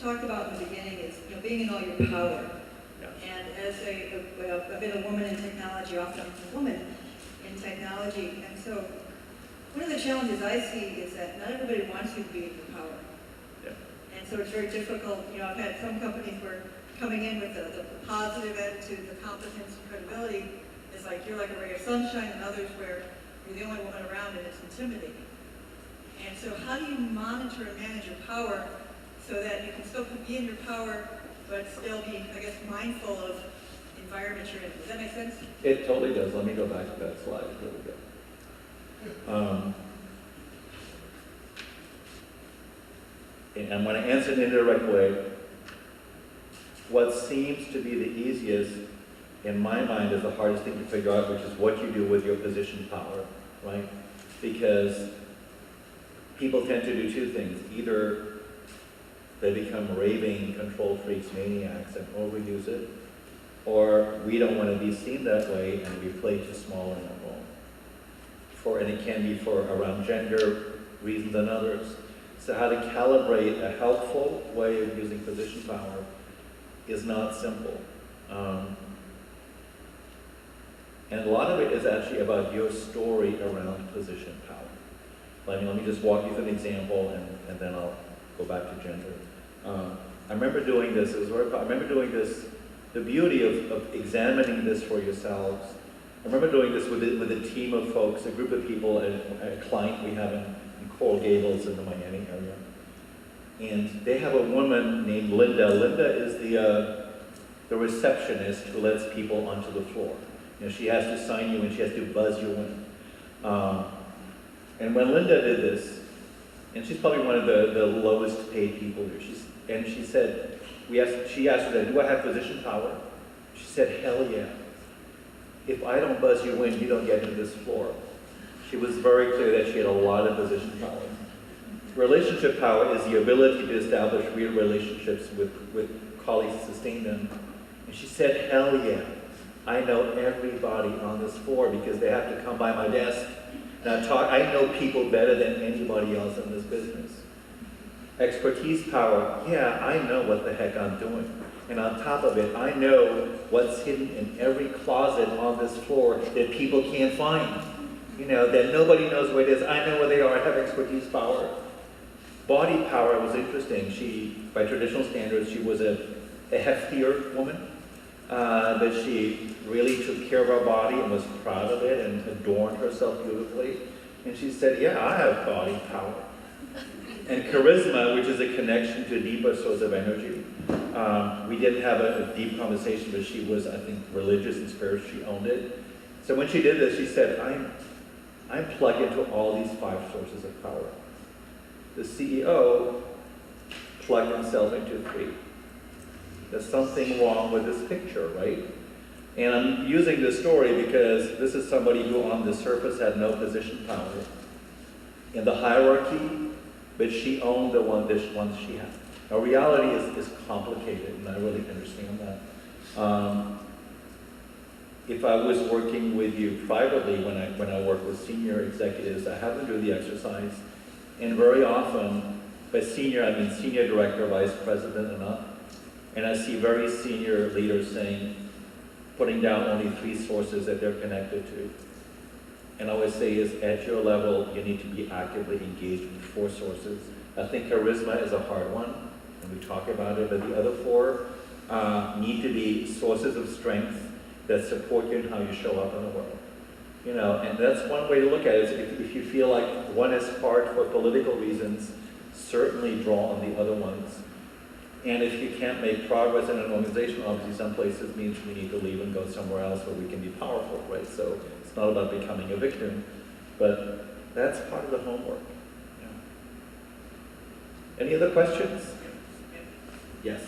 talked about in the beginning is, being in all your power. Yeah. And as I've been a woman in technology, often I'm a woman in technology, and so one of the challenges I see is that not everybody wants you to be in your power. Yeah. And so it's very difficult. I've had some companies where coming in with the positive attitude, the competence and credibility is like you're like a ray of sunshine, and others where you're the only woman around and it's intimidating. And so how do you monitor and manage your power so that you can still be in your power, but still be, I guess, mindful of the environment you're in? Does that make sense? It totally does. Let me go back to that slide. Here we go. And I'm going to answer it in a indirect way. What seems to be the easiest, in my mind, is the hardest thing to figure out, which is what you do with your position power, right? Because people tend to do two things. Either they become raving control freaks, maniacs, and overuse it, or we don't want to be seen that way, and we play too small in that role. And it can be for around gender reasons and others. So how to calibrate a helpful way of using position power is not simple. And a lot of it is actually about your story around position power. Let me just walk you through an example, and then I'll go back to gender. I remember doing this. I remember doing this. The beauty of examining this for yourselves. I remember doing this with a team of folks, a group of people, a client we have in Coral Gables in the Miami area. And they have a woman named Linda. Linda is the receptionist who lets people onto the floor. She has to sign you in, she has to buzz you in. And when Linda did this, and she's probably one of the lowest paid people here, she said, she asked her, do I have position power? She said, hell yeah. If I don't buzz you in, you don't get into this floor. She was very clear that she had a lot of position power. Relationship power is the ability to establish real relationships with colleagues, sustain them. And she said, hell yeah. I know everybody on this floor because they have to come by my desk. And I know people better than anybody else in this business. Expertise power, yeah, I know what the heck I'm doing. And on top of it, I know what's hidden in every closet on this floor that people can't find. That nobody knows where it is. I know where they are. I have expertise power. Body power was interesting. By traditional standards, she was a heftier woman. But she really took care of her body and was proud of it and adorned herself beautifully. And she said, yeah, I have body power. And charisma, which is a connection to a deeper source of energy. We didn't have a deep conversation, but she was, I think, religious and spiritual. She owned it. So when she did this, she said, I'm plugged into all these 5 sources of power. The CEO plugged himself into 3. There's something wrong with this picture, right? And I'm using this story because this is somebody who on the surface had no position power in the hierarchy, but she owned the ones she had. Now reality is complicated, and I really understand that. If I was working with you privately when I work with senior executives, I have them do the exercise, and very often, by senior I mean senior director, vice president and up, and I see very senior leaders putting down only 3 sources that they're connected to. And I always say is, at your level, you need to be actively engaged with 4 sources. I think charisma is a hard one, and we talk about it, but the other 4 need to be sources of strength that support you in how you show up in the world. And that's one way to look at it. Is if you feel like one is hard for political reasons, certainly draw on the other ones. And if you can't make progress in an organization, obviously some places means we need to leave and go somewhere else where we can be powerful, right? So it's not about becoming a victim, but that's part of the homework. Yeah. Any other questions? Yes.